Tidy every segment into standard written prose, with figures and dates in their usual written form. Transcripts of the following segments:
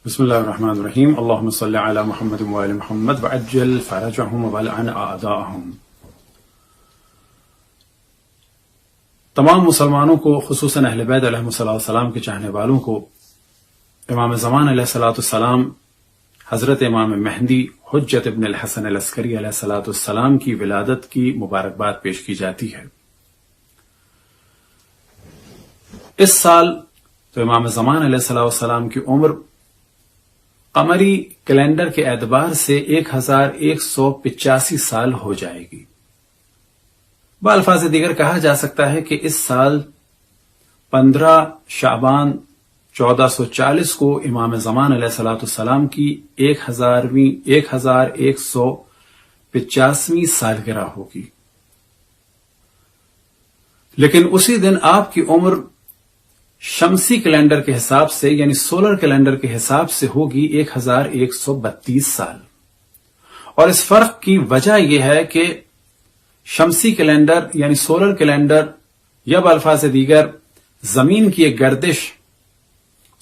بسم اللہ الرحمن الرحیم اللہم صلی علی محمد وآل محمد وعجل فرجہم ولعن اعداءہم۔ تمام مسلمانوں کو، خصوصاً اہل بیت علیہم السلام کے چاہنے والوں کو، امام زمان علیہ السلام حضرت امام مہدی حجت ابن الحسن العسکری علیہ السلام کی ولادت کی مبارکباد پیش کی جاتی ہے۔ اس سال تو امام زمان علیہ السلام کی عمر قمری کیلنڈر کے اعتبار سے 1185 سال ہو جائے گی۔ بالفاظ دیگر کہا جا سکتا ہے کہ اس سال 15 شعبان 1440 کو امام زمان علیہ السلام کی 1185ویں سالگرہ ہوگی، لیکن اسی دن آپ کی عمر شمسی کیلنڈر کے حساب سے یعنی سولر کیلنڈر کے حساب سے ہوگی 1132 سال۔ اور اس فرق کی وجہ یہ ہے کہ شمسی کیلنڈر یعنی سولر کیلنڈر یا بالفاظ دیگر زمین کی ایک گردش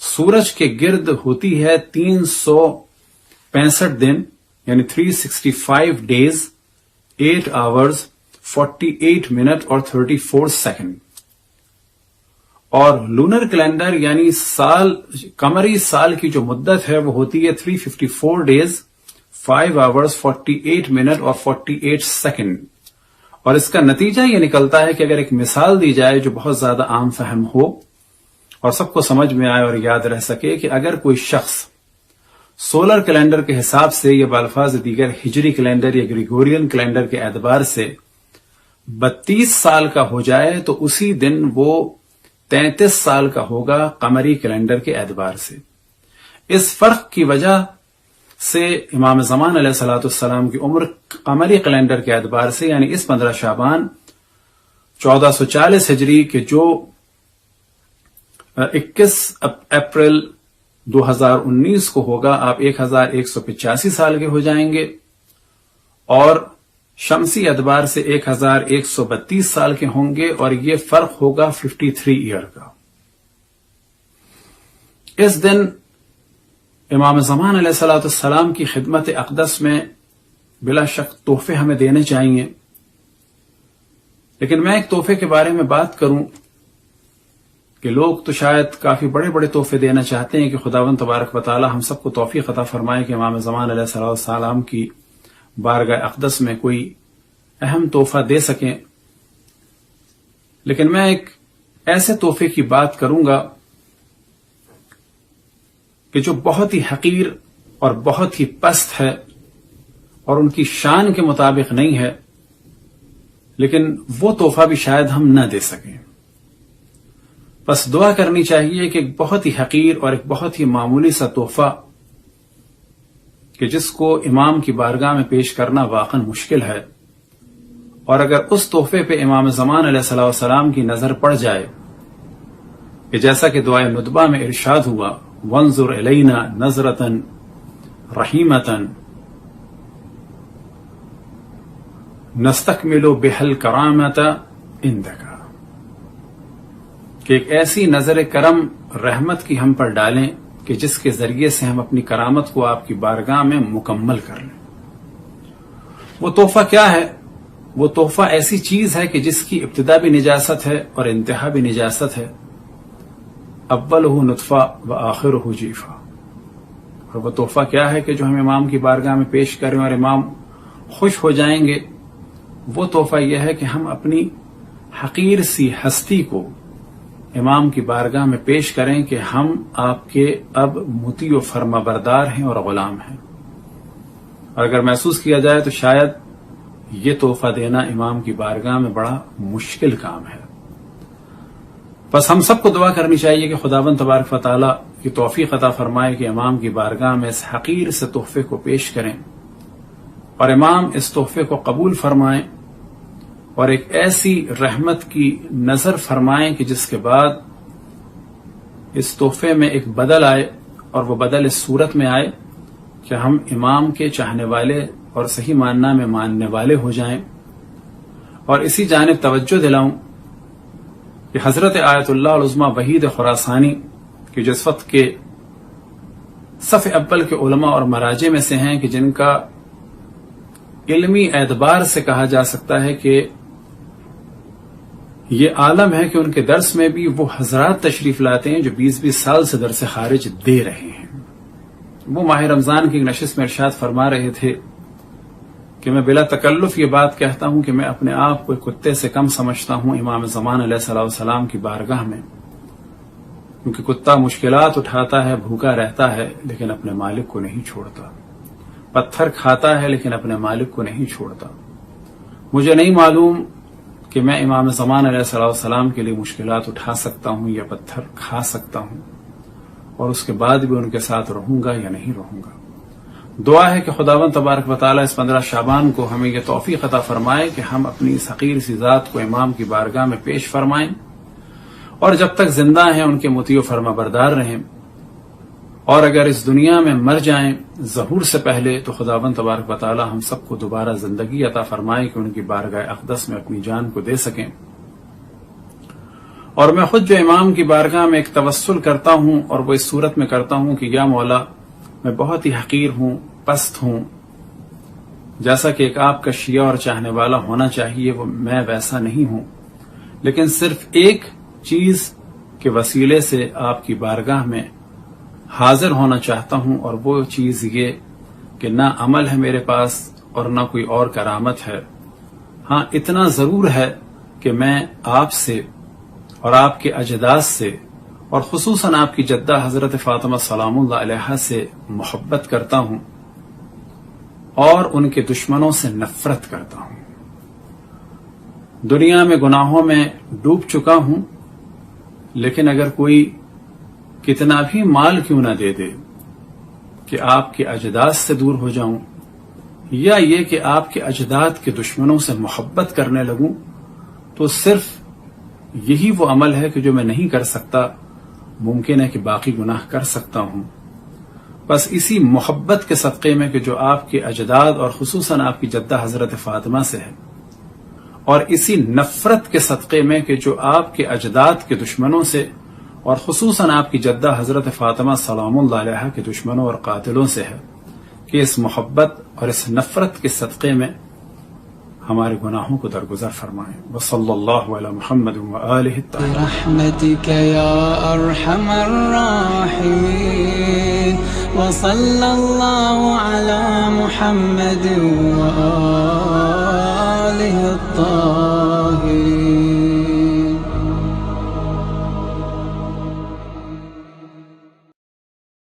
سورج کے گرد ہوتی ہے 365 دن یعنی 365 ڈیز 8 آورز 48 منٹ اور 34 سیکنڈ، اور لونر کیلنڈر یعنی قمری سال کی جو مدت ہے وہ ہوتی ہے 354 ڈیز 5 آورز 48 منٹ اور 48 سیکنڈ۔ اور اس کا نتیجہ یہ نکلتا ہے کہ اگر ایک مثال دی جائے جو بہت زیادہ عام فہم ہو اور سب کو سمجھ میں آئے اور یاد رہ سکے، کہ اگر کوئی شخص سولر کیلنڈر کے حساب سے یا بالفاظ دیگر ہجری کیلنڈر یا گریگورین کیلنڈر کے اعتبار سے 32 سال کا ہو جائے تو اسی دن وہ 33 سال کا ہوگا قمری کیلنڈر کے اعتبار سے۔ اس فرق کی وجہ سے امام زمان علیہ السلام کی عمر قمری کیلنڈر کے اعتبار سے یعنی اس 15 شعبان 1440 ہجری کے جو 21 اپریل 2019 کو ہوگا، آپ 1185 سال کے ہو جائیں گے، اور شمسی اعتبار سے 1132 سال کے ہوں گے، اور یہ فرق ہوگا 53 ایئر کا۔ اس دن امام زمان علیہ السلام کی خدمت اقدس میں بلا شک تحفے ہمیں دینے چاہیے، لیکن میں ایک تحفے کے بارے میں بات کروں کہ لوگ تو شاید کافی بڑے بڑے تحفے دینا چاہتے ہیں کہ خداوند تبارک و تعالی ہم سب کو توفیق عطا فرمائے کہ امام زمان علیہ السلام کی بارگاہ اقدس میں کوئی اہم تحفہ دے سکیں، لیکن میں ایک ایسے تحفے کی بات کروں گا کہ جو بہت ہی حقیر اور بہت ہی پست ہے اور ان کی شان کے مطابق نہیں ہے، لیکن وہ تحفہ بھی شاید ہم نہ دے سکیں۔ بس دعا کرنی چاہیے کہ ایک بہت ہی حقیر اور ایک بہت ہی معمولی سا تحفہ کہ جس کو امام کی بارگاہ میں پیش کرنا واقعا مشکل ہے، اور اگر اس تحفے پہ امام زمان علیہ السلام کی نظر پڑ جائے کہ جیسا کہ دعائے ندبہ میں ارشاد ہوا، وانظر الینا نظرۃ رحیمۃ نستکمل بها الکرامۃ عندک، کہ ایک ایسی نظر کرم رحمت کی ہم پر ڈالیں کہ جس کے ذریعے سے ہم اپنی کرامت کو آپ کی بارگاہ میں مکمل کر لیں۔ وہ تحفہ کیا ہے؟ وہ تحفہ ایسی چیز ہے کہ جس کی ابتدا بھی نجاست ہے اور انتہا بھی نجاست ہے، اولہ نطفہ و آخرہ جیفہ۔ اور وہ تحفہ کیا ہے کہ جو ہم امام کی بارگاہ میں پیش کریں اور امام خوش ہو جائیں گے؟ وہ تحفہ یہ ہے کہ ہم اپنی حقیر سی ہستی کو امام کی بارگاہ میں پیش کریں کہ ہم آپ کے اب مطیع و فرما بردار ہیں اور غلام ہیں۔ اور اگر محسوس کیا جائے تو شاید یہ تحفہ دینا امام کی بارگاہ میں بڑا مشکل کام ہے۔ بس ہم سب کو دعا کرنی چاہیے کہ خداوند تبارک و تعالی کی توفیق عطا فرمائے کہ امام کی بارگاہ میں اس حقیر سے تحفے کو پیش کریں اور امام اس تحفے کو قبول فرمائیں اور ایک ایسی رحمت کی نظر فرمائیں کہ جس کے بعد اس تحفے میں ایک بدل آئے، اور وہ بدل اس صورت میں آئے کہ ہم امام کے چاہنے والے اور صحیح معنی میں ماننے والے ہو جائیں۔ اور اسی جانب توجہ دلاؤں کہ حضرت آیت اللہ العظمیٰ وحید خراسانی کہ جس وقت کے صف اول کے علماء اور مراجع میں سے ہیں کہ جن کا علمی اعتبار سے کہا جا سکتا ہے کہ یہ عالم ہے کہ ان کے درس میں بھی وہ حضرات تشریف لاتے ہیں جو 20-20 سال سے درس خارج دے رہے ہیں۔ وہ ماہ رمضان کی نشست میں ارشاد فرما رہے تھے کہ میں بلا تکلف یہ بات کہتا ہوں کہ میں اپنے آپ کو کتے سے کم سمجھتا ہوں امام زمان علیہ الصلوۃ والسلام کی بارگاہ میں، کیونکہ کتا مشکلات اٹھاتا ہے، بھوکا رہتا ہے، لیکن اپنے مالک کو نہیں چھوڑتا، پتھر کھاتا ہے لیکن اپنے مالک کو نہیں چھوڑتا۔ مجھے نہیں معلوم کہ میں امام زمان علیہ الصلوۃ والسلام کے لیے مشکلات اٹھا سکتا ہوں یا پتھر کھا سکتا ہوں، اور اس کے بعد بھی ان کے ساتھ رہوں گا یا نہیں رہوں گا۔ دعا ہے کہ خداوند تبارک و تعالی اس 15 شعبان کو ہمیں یہ توفیق عطا فرمائے کہ ہم اپنی اس حقیر سی ذات کو امام کی بارگاہ میں پیش فرمائیں، اور جب تک زندہ ہیں ان کے مطیع و فرما بردار رہیں، اور اگر اس دنیا میں مر جائیں ظہور سے پہلے تو خداوند تبارک و تعالی ہم سب کو دوبارہ زندگی عطا فرمائے کہ ان کی بارگاہ اقدس میں اپنی جان کو دے سکیں۔ اور میں خود جو امام کی بارگاہ میں ایک توسل کرتا ہوں، اور وہ اس صورت میں کرتا ہوں کہ یا مولا میں بہت ہی حقیر ہوں، پست ہوں، جیسا کہ ایک آپ کا شیعہ اور چاہنے والا ہونا چاہیے، وہ میں ویسا نہیں ہوں، لیکن صرف ایک چیز کے وسیلے سے آپ کی بارگاہ میں حاضر ہونا چاہتا ہوں، اور وہ چیز یہ کہ نہ عمل ہے میرے پاس اور نہ کوئی اور کرامت ہے۔ ہاں اتنا ضرور ہے کہ میں آپ سے اور آپ کے اجداد سے اور خصوصاً آپ کی جدہ حضرت فاطمہ سلام اللہ علیہا سے محبت کرتا ہوں اور ان کے دشمنوں سے نفرت کرتا ہوں۔ دنیا میں گناہوں میں ڈوب چکا ہوں، لیکن اگر کوئی کتنا بھی مال کیوں نہ دے دے کہ آپ کے اجداد سے دور ہو جاؤں، یا یہ کہ آپ کے اجداد کے دشمنوں سے محبت کرنے لگوں، تو صرف یہی وہ عمل ہے کہ جو میں نہیں کر سکتا، ممکن ہے کہ باقی گناہ کر سکتا ہوں۔ بس اسی محبت کے صدقے میں کہ جو آپ کے اجداد اور خصوصاً آپ کی جدہ حضرت فاطمہ سے ہے، اور اسی نفرت کے صدقے میں کہ جو آپ کے اجداد کے دشمنوں سے اور خصوصاً آپ کی جدہ حضرت فاطمہ سلام اللہ علیہا کے دشمنوں اور قاتلوں سے ہے، کہ اس محبت اور اس نفرت کے صدقے میں ہمارے گناہوں کو درگزر فرمائیں۔ وصلی اللہ علی محمد وآلہ الطاہرین برحمتک یا ارحم الراحمین، وصلی اللہ علی محمد وآلہ الطاہرین۔